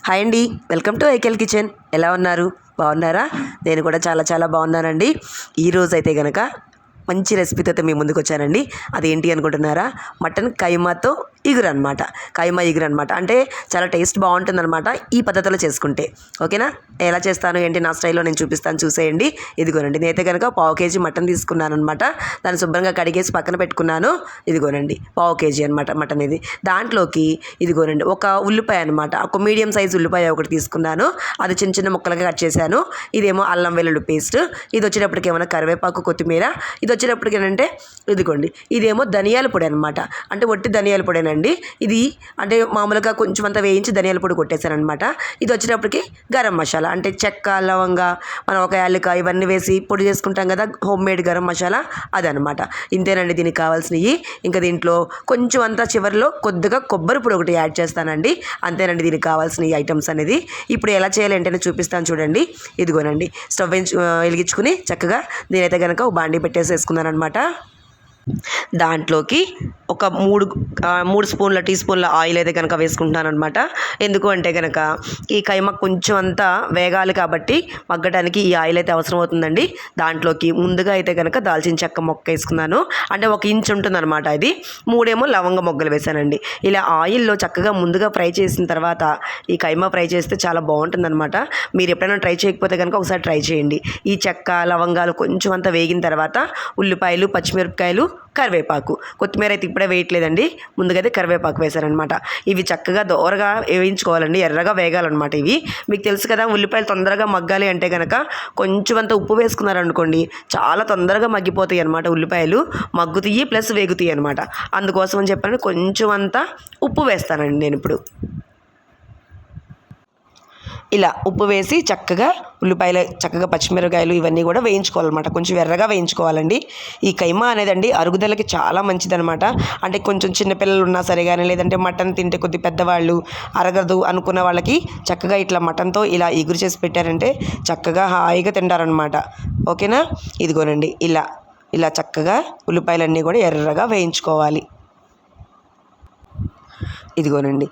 Hi అండి, welcome to ఐకెల్ kitchen. ఎలా ఉన్నారు? బాగున్నారా? నేను కూడా చాలా చాలా బాగున్నానండి. ఈరోజు అయితే కనుక మంచి రెసిపీతో మీ ముందుకు వచ్చానండి. అదేంటి అనుకుంటున్నారా? మటన్ కైమాతో ఇగురు అనమాట. కైమా ఇగురు అనమాట. అంటే చాలా టేస్ట్ బాగుంటుందన్నమాట ఈ పద్ధతిలో చేసుకుంటే. ఓకేనా? ఎలా చేస్తాను ఏంటి నా స్టైల్లో నేను చూపిస్తాను, చూసేయండి. ఇదిగోనండి, నేనైతే కనుక 1/2 కేజీ మటన్ తీసుకున్నాను అనమాట. దాన్ని శుభ్రంగా కడిగేసి పక్కన పెట్టుకున్నాను. ఇదిగోనండి 1/2 కేజీ అనమాట మటన్ ఇది. దాంట్లోకి ఇదిగోనండి ఒక ఉల్లిపాయ అనమాట, ఒక మీడియం సైజ్ ఉల్లిపాయ ఒకటి తీసుకున్నాను. అది చిన్న చిన్న ముక్కలుగా కట్ చేశాను. ఇదేమో అల్లం వెల్లుల్లి పేస్ట్. ఇది వచ్చేటప్పటికి ఏమైనా కరివేపాకు, కొత్తిమీర. ఇది వచ్చేటప్పటికి ఏంటంటే ఇదిగోండి, ఇదేమో ధనియాల పొడి అనమాట. అంటే ఒట్టి ధనియాల పొడేనండి ఇది. అంటే మామూలుగా కొంచెం అంతా వేయించి ధనియాల పొడి కొట్టేశాను అనమాట. ఇది వచ్చేటప్పటికి గరం మసాలా, అంటే చెక్క, లవంగా, మనం ఒక యాలక్కాయ ఇవన్నీ వేసి పొడి చేసుకుంటాం కదా, హోమ్ మేడ్ గరం మసాలా అదనమాట. ఇంతేనండి దీనికి కావాల్సినవి. ఇంకా దీంట్లో కొంచెం అంతా చివరిలో కొద్దిగా కొబ్బరి పొడి ఒకటి యాడ్ చేస్తానండి. అంతేనండి దీనికి కావాల్సిన ఈ ఐటమ్స్ అనేది. ఇప్పుడు ఎలా చేయాలి అంటే నేను చూపిస్తాను చూడండి. ఇదిగోనండి, స్టవ్ వెలిగించుకుని చక్కగా నేనైతే కనుక ఒక బాండీ పెట్టేసేసుకున్నాను అనమాట. దాంట్లోకి ఒక 3 స్పూన్ల టీ స్పూన్ల ఆయిల్ అయితే కనుక వేసుకుంటున్నాను అనమాట. ఎందుకు అంటే కనుక ఈ కైమా కొంచెం అంతా వేగాలి కాబట్టి మగ్గడానికి ఈ ఆయిల్ అయితే అవసరం అవుతుందండి. దాంట్లోకి ముందుగా అయితే కనుక దాల్చిన చెక్క మొక్క వేసుకున్నాను. అంటే 1 ఇంచ్ ఉంటుంది అనమాట. ఇది 3 లవంగ మొగ్గలు వేసానండి. ఇలా ఆయిల్లో చక్కగా ముందుగా ఫ్రై చేసిన తర్వాత ఈ కైమా ఫ్రై చేస్తే చాలా బాగుంటుందన్నమాట. మీరు ఎప్పుడైనా ట్రై చేయకపోతే కనుక ఒకసారి ట్రై చేయండి. ఈ చెక్క, లవంగాలు కొంచెం అంతా వేగిన తర్వాత ఉల్లిపాయలు, పచ్చిమిరపకాయలు, కరివేపాకు, కొత్తిమీర అయితే ఇప్పుడే వేయట్లేదండి, ముందుగా అయితే కరివేపాకు వేశారనమాట. ఇవి చక్కగా దోరగా వేయించుకోవాలండి, ఎర్రగా వేగాలన్నమాట. ఇవి మీకు తెలుసు కదా, ఉల్లిపాయలు తొందరగా మగ్గాలి అంటే కనుక కొంచెం అంత ఉప్పు వేసుకున్నారనుకోండి చాలా తొందరగా మగ్గిపోతాయి అనమాట. ఉల్లిపాయలు మగ్గుతాయి ప్లస్ వేగుతాయి అనమాట. అందుకోసం అని చెప్పని కొంచెం అంతా ఉప్పు వేస్తానండి నేను ఇప్పుడు. ఇలా ఉప్పు వేసి చక్కగా ఉల్లిపాయలు, చక్కగా పచ్చిమిరపకాయలు ఇవన్నీ కూడా వేయించుకోవాలన్నమాట. కొంచెం ఎర్రగా వేయించుకోవాలండి. ఈ కైమా అనేదండి అరుగుదలకి చాలా మంచిదనమాట. అంటే కొంచెం చిన్నపిల్లలు ఉన్నా సరే కానీ, లేదంటే మటన్ తింటే కొద్ది పెద్దవాళ్ళు అరగదు అనుకున్న వాళ్ళకి చక్కగా ఇట్లా మటన్తో ఇలా ఇగురు చేసి పెట్టారంటే చక్కగా హాయిగా తింటారనమాట. ఓకేనా? ఇదిగోనండి, ఇలా ఇలా చక్కగా ఉల్లిపాయలన్నీ కూడా ఎర్రగా వేయించుకోవాలి. ఇదిగోనండి,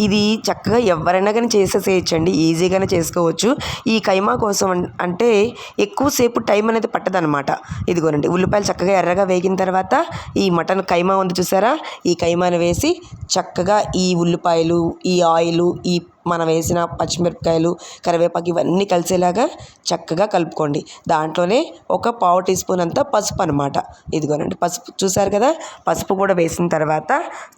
ఇది చక్కగా ఎవరైనా కానీ చేసేసేయచ్చండి, ఈజీగానే చేసుకోవచ్చు. ఈ కైమా కోసం అంటే ఎక్కువసేపు టైం అనేది పట్టదనమాట. ఇదిగోనండి, ఉల్లిపాయలు చక్కగా ఎర్రగా వేగిన తర్వాత ఈ మటన్ కైమా ఉంది చూసారా, ఈ కైమాను వేసి చక్కగా ఈ ఉల్లిపాయలు, ఈ ఆయిలు, ఈ మనం వేసిన పచ్చిమిరపకాయలు, కరివేపాకు ఇవన్నీ కలిసేలాగా చక్కగా కలుపుకోండి. దాంట్లోనే ఒక 1/2 టీ స్పూన్ అంతా పసుపు అనమాట. ఇదిగోనండి, పసుపు చూసారు కదా, పసుపు కూడా వేసిన తర్వాత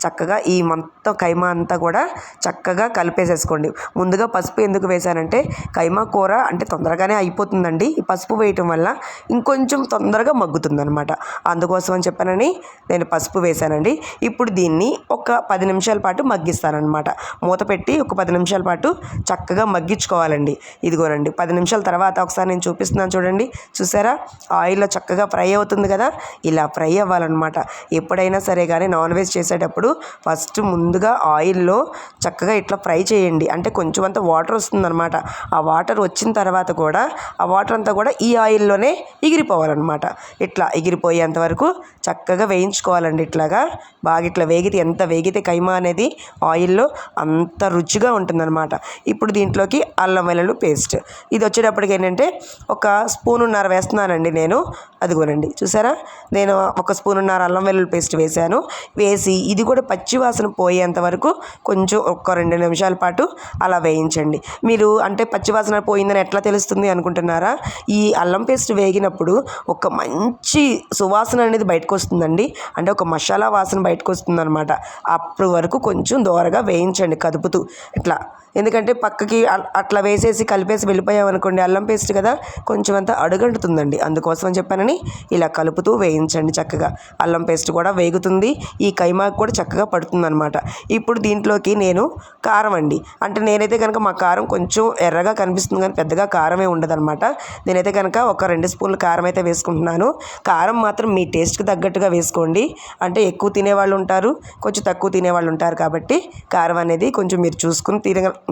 చక్కగా ఈ మొత్తం కైమా అంతా కూడా చక్కగా కలిపేసేసుకోండి. ముందుగా పసుపు ఎందుకు వేసానంటే కైమా కూర అంటే తొందరగానే అయిపోతుందండి ఈ పసుపు వేయటం వల్ల, ఇంకొంచెం తొందరగా మగ్గుతుందనమాట. అందుకోసం అని చెప్పానని నేను పసుపు వేసానండి. ఇప్పుడు దీన్ని ఒక 10 నిమిషాల పాటు మగ్గిస్తానమాట. మూత పెట్టి ఒక 10 నిమిషాల పాటు చక్కగా మగ్గించుకోవాలండి. ఇదిగోనండి, 10 నిమిషాల తర్వాత ఒకసారి నేను చూపిస్తున్నాను చూడండి. చూసారా, ఆయిల్లో చక్కగా ఫ్రై అవుతుంది కదా, ఇలా ఫ్రై అవ్వాలన్నమాట. ఎప్పుడైనా సరే కానీ నాన్ వెజ్ చేసేటప్పుడు ఫస్ట్ ముందుగా ఆయిల్లో చక్కగా ఇట్లా ఫ్రై చేయండి. అంటే కొంచెం అంత వాటర్ వస్తుందన్నమాట. ఆ వాటర్ వచ్చిన తర్వాత కూడా ఆ వాటర్ అంతా కూడా ఈ ఆయిల్లోనే ఎగిరిపోవాలన్నమాట. ఇట్లా ఎగిరిపోయేంత వరకు చక్కగా వేయించుకోవాలండి. ఇట్లాగా బాగా ఇట్లా వేగితే, ఎంత వేగితే కైమా అనేది ఆయిల్లో అంత రుచిగా ఉంటుందన్నమాట. ఇప్పుడు దీంట్లోకి అల్లం వెల్లుల్లి పేస్ట్, ఇది వచ్చేటప్పటికి ఏంటంటే 1 స్పూనున్నర వేస్తున్నానండి నేను. అదిగోనండి, చూసారా, నేను 1 స్పూనున్నర అల్లం వెల్లుల్లి పేస్ట్ వేసాను. వేసి ఇది కూడా పచ్చి వాసన పోయేంత వరకు కొంచెం ఒక 2 నిమిషాల పాటు అలా వేయించండి. మీరు అంటే పచ్చివాసన పోయిందని ఎట్లా తెలుస్తుంది అనుకుంటున్నారా? ఈ అల్లం పేస్ట్ వేగినప్పుడు ఒక మంచి సువాసన అనేది బయటకు వస్తుందండి. అంటే ఒక మసాలా వాసన బయటకు వస్తుందన్నమాట. అప్పుడు వరకు కొంచెం దోరగా వేయించండి కదుపుతూ ఇట్లా. ఎందుకంటే పక్కకి అట్లా వేసేసి కలిపేసి వెళ్ళిపోయామనుకోండి, అల్లం పేస్ట్ కదా, కొంచెం అంతా అడుగంటుతుందండి. అందుకోసం అని చెప్పానని ఇలా కలుపుతూ వేయించండి చక్కగా. అల్లం పేస్ట్ కూడా వేగుతుంది, ఈ కైమాకు కూడా చక్కగా పడుతుందన్నమాట. ఇప్పుడు దీంట్లోకి నేను కారం అండి, అంటే నేనైతే కనుక మా కారం కొంచెం ఎర్రగా కనిపిస్తుంది కానీ పెద్దగా కారమే ఉండదన్నమాట. నేనైతే కనుక ఒక 2 స్పూన్లు కారం అయితే వేసుకుంటున్నాను. కారం మాత్రం మీ టేస్ట్కి తగ్గట్టుగా వేసుకోండి. అంటే ఎక్కువ తినేవాళ్ళు ఉంటారు, కొంచెం తక్కువ తినేవాళ్ళు ఉంటారు కాబట్టి కారం అనేది కొంచెం మీరు చూసుకుని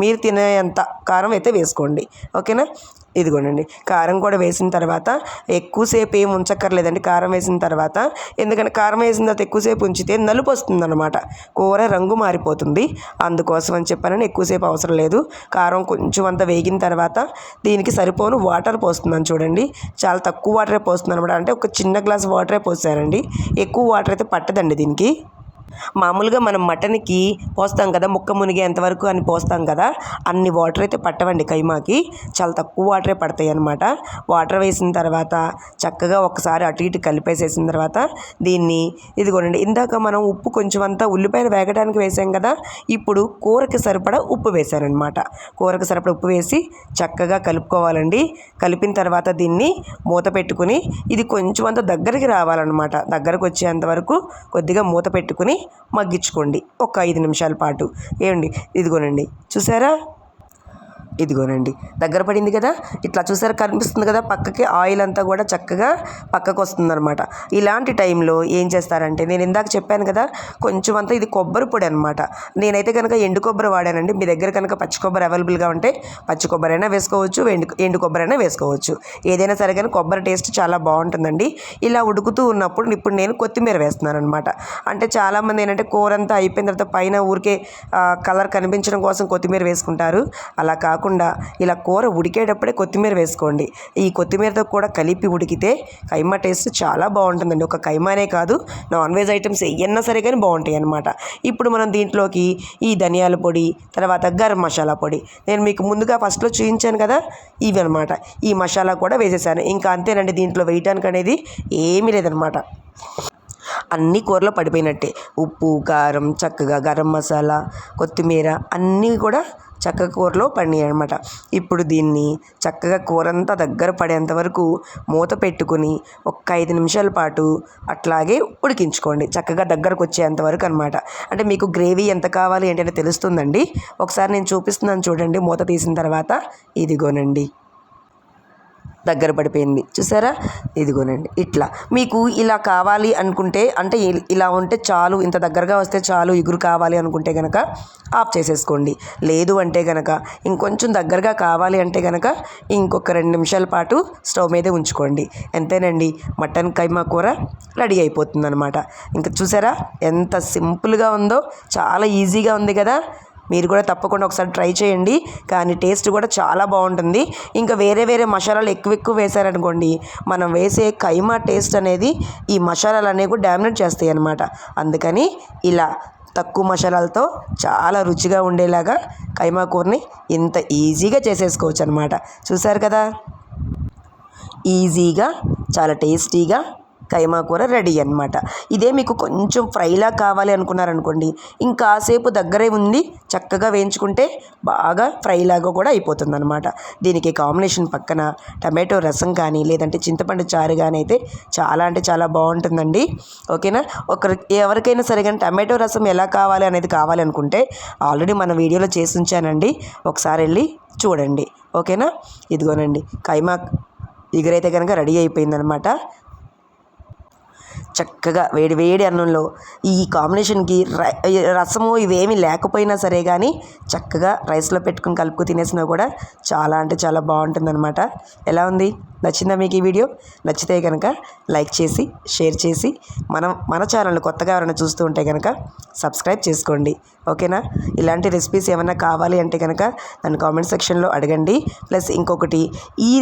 మీరు తినేంత కారం అయితే వేసుకోండి. ఓకేనా. ఇదిగోనండి కారం కూడా వేసిన తర్వాత ఎక్కువసేపు ఏం ఉంచక్కర్లేదండి కారం వేసిన తర్వాత. ఎందుకంటే కారం వేసిన తర్వాత ఎక్కువసేపు ఉంచితే నలుపు వస్తుందన్నమాట, కూర రంగు మారిపోతుంది. అందుకోసం అని చెప్పానని ఎక్కువసేపు అవసరం లేదు. కారం కొంచెం అంతా వేగిన తర్వాత దీనికి సరిపోను వాటర్ పోస్తున్నాను చూడండి. చాలా తక్కువ వాటరే పోస్తున్నాను అనమాట. అంటే ఒక చిన్న గ్లాస్ వాటరే పోసానండి. ఎక్కువ వాటర్ అయితే పట్టదండి దీనికి. మామూలుగా మనం మటన్కి పోస్తాం కదా, ముక్క మునిగేంతవరకు అని పోస్తాం కదా, అన్ని వాటర్ అయితే పట్టవండి కైమాకి. చాలా తక్కువ వాటరే పడతాయి అన్నమాట. వాటర్ వేసిన తర్వాత చక్కగా ఒకసారి అటు ఇటు కలిపేసేసిన తర్వాత దీన్ని ఇదిగోనండి ఇందాక మనం ఉప్పు కొంచెం అంతా ఉల్లిపాయలు వేగడానికి వేసాం కదా, ఇప్పుడు కూరకి సరిపడా ఉప్పు వేసానమాట. కూరకి సరిపడా ఉప్పు వేసి చక్కగా కలుపుకోవాలండి. కలిపిన తర్వాత దీన్ని మూత పెట్టుకుని ఇది కొంచెం అంత దగ్గరికి రావాలన్నమాట. దగ్గరకు వచ్చేంత వరకు కొద్దిగా మూత పెట్టుకుని మగ్గించుకోండి ఒక 5 నిమిషాల పాటు. ఏమండి ఇదిగోనండి చూసారా, ఇదిగోనండి దగ్గర పడింది కదా, ఇట్లా చూసారా కనిపిస్తుంది కదా, పక్కకి ఆయిల్ అంతా కూడా చక్కగా పక్కకు వస్తుందన్నమాట. ఇలాంటి టైంలో ఏం చేస్తారంటే నేను ఇందాక చెప్పాను కదా, కొంచెం అంతా ఇది కొబ్బరి పొడి అనమాట. నేనైతే కనుక ఎండు కొబ్బరి వాడానండి. మీ దగ్గర కనుక పచ్చి కొబ్బరి అవైలబుల్గా ఉంటే పచ్చి కొబ్బరి అయినా వేసుకోవచ్చు, ఎండు కొబ్బరి అయినా వేసుకోవచ్చు. ఏదైనా సరే కానీ కొబ్బరి టేస్ట్ చాలా బాగుంటుందండి. ఇలా ఉడుకుతూ ఉన్నప్పుడు ఇప్పుడు నేను కొత్తిమీర వేస్తున్నాను అనమాట. అంటే చాలామంది ఏంటంటే కూర అంతా అయిపోయిన తర్వాత పైన ఊరికే కలర్ కనిపించడం కోసం కొత్తిమీర వేసుకుంటారు. అలా కాకుండా ఇలా కూర ఉడికేటప్పుడే కొత్తిమీర వేసుకోండి. ఈ కొత్తిమీరతో కూడా కలిపి ఉడికితే కైమా టేస్ట్ చాలా బాగుంటుందండి. ఒక కైమానే కాదు, నాన్ వెజ్ ఐటమ్స్ ఏయన్నా సరే కానీ బాగుంటాయి అన్నమాట. ఇప్పుడు మనం దీంట్లోకి ఈ ధనియాల పొడి, తర్వాత గరం మసాలా పొడి, నేను మీకు ముందుగా ఫస్ట్లో చూపించాను కదా, ఇవి అనమాట. ఈ మసాలా కూడా వేసేసాను. ఇంకా అంతేనండి, దీంట్లో వేయటానికి అనేది ఏమీ లేదనమాట. అన్ని కూరలో పడిపోయినట్టే. ఉప్పు, కారం, చక్కగా గరం మసాలా, కొత్తిమీర అన్నీ కూడా చక్కగా కూరలో పడినాయి అనమాట. ఇప్పుడు దీన్ని చక్కగా కూర అంతా దగ్గర పడేంత వరకు మూత పెట్టుకుని ఒక 5 నిమిషాల పాటు అట్లాగే ఉడికించుకోండి. చక్కగా దగ్గరకు వచ్చేంత వరకు అనమాట. అంటే మీకు గ్రేవీ ఎంత కావాలి ఏంటంటే తెలుస్తుందండి. ఒకసారి నేను చూపిస్తున్నాను చూడండి. మూత తీసిన తర్వాత ఇదిగోనండి దగ్గర పడిపోయింది చూసారా, ఇదిగోనండి. ఇట్లా మీకు ఇలా కావాలి అనుకుంటే, అంటే ఇలా ఉంటే చాలు, ఇంత దగ్గరగా వస్తే చాలు, ఇగురు కావాలి అనుకుంటే కనుక ఆఫ్ చేసేసుకోండి. లేదు అంటే కనుక ఇంకొంచెం దగ్గరగా కావాలి అంటే కనుక ఇంకొక 2 నిమిషాల పాటు స్టవ్ మీదే ఉంచుకోండి. అంతేనండి, మటన్ కైమా కూర రెడీ అయిపోతుంది అనమాట. ఇంకా చూసారా ఎంత సింపుల్గా ఉందో, చాలా ఈజీగా ఉంది కదా. మీరు కూడా తప్పకుండా ఒకసారి ట్రై చేయండి. కానీ టేస్ట్ కూడా చాలా బాగుంటుంది. ఇంకా వేరే వేరే మసాలాలు ఎక్కువ వేసారనుకోండి, మనం వేసే కైమా టేస్ట్ అనేది ఈ మసాలాలు అనేవి కూడా డామినేట్ చేస్తాయి అన్నమాట. అందుకని ఇలా తక్కువ మసాలాలతో చాలా రుచిగా ఉండేలాగా కైమా కూరని ఇంత ఈజీగా చేసేసుకోవచ్చు అనమాట. చూసారు కదా, ఈజీగా చాలా టేస్టీగా కైమా కూర రెడీ అనమాట. ఇదే మీకు కొంచెం ఫ్రైలా కావాలి అనుకున్నారనుకోండి, ఇంకాసేపు దగ్గరే ఉంది చక్కగా వేయించుకుంటే బాగా ఫ్రైలాగా కూడా అయిపోతుంది అనమాట. దీనికి కాంబినేషన్ పక్కన టమాటో రసం కానీ లేదంటే చింతపండు చారు కానీ అయితే చాలా అంటే చాలా బాగుంటుందండి. ఓకేనా. ఎవరికైనా సరే కానీ టమాటో రసం ఎలా కావాలి అనేది కావాలి అనుకుంటే ఆల్రెడీ మన వీడియోలో చేసి ఉంచానండి, ఒకసారి వెళ్ళి చూడండి. ఓకేనా. ఇదిగోనండి కైమా ఇగురైతే కనుక రెడీ అయిపోయిందనమాట. చక్కగా వేడి వేడి అన్నంలో ఈ కాంబినేషన్కి రసము ఇవేమీ లేకపోయినా సరే కానీ చక్కగా రైస్లో పెట్టుకుని కలుపుకు తినేసినా కూడా చాలా అంటే చాలా బాగుంటుందన్నమాట. ఎలా ఉంది, నచ్చిందా మీకు ఈ వీడియో? నచ్చితే కనుక లైక్ చేసి షేర్ చేసి మన ఛానల్ని కొత్తగా ఎవరైనా చూస్తూ ఉంటే కనుక సబ్స్క్రైబ్ చేసుకోండి. ఓకేనా. ఇలాంటి రెసిపీస్ ఏమైనా కావాలి అంటే కనుక నన్ను కామెంట్ సెక్షన్లో అడగండి. ప్లస్ ఇంకొకటి, ఈ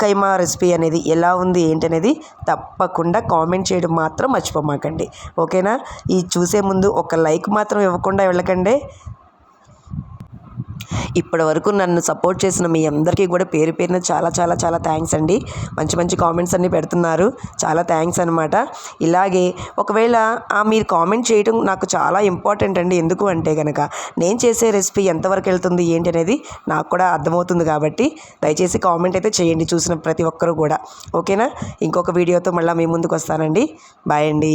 కైమా రెసిపీ అనేది ఎలా ఉంది ఏంటనేది తప్పకుండా కామెంట్ చేయడం మాత్రం మర్చిపోమాకండి. ఓకేనా. ఈ చూసే ముందు ఒక లైక్ మాత్రం ఇవ్వకుండా వెళ్ళకండి. ఇప్పటి వరకు నన్ను సపోర్ట్ చేసిన మీ అందరికీ కూడా పేరు పేరున చాలా చాలా చాలా థ్యాంక్స్ అండి. మంచి మంచి కామెంట్స్ అన్నీ పెడుతున్నారు, చాలా థ్యాంక్స్ అనమాట. ఇలాగే ఒకవేళ మీరు కామెంట్ చేయడం నాకు చాలా ఇంపార్టెంట్ అండి. ఎందుకు అంటే కనుక నేను చేసే రెసిపీ ఎంతవరకు వెళ్తుంది ఏంటి అనేది నాకు కూడా అర్థమవుతుంది. కాబట్టి దయచేసి కామెంట్ అయితే చేయండి చూసిన ప్రతి ఒక్కరు కూడా. ఓకేనా. ఇంకొక వీడియోతో మళ్ళీ మీ ముందుకు వస్తానండి. బాయ్ అండి.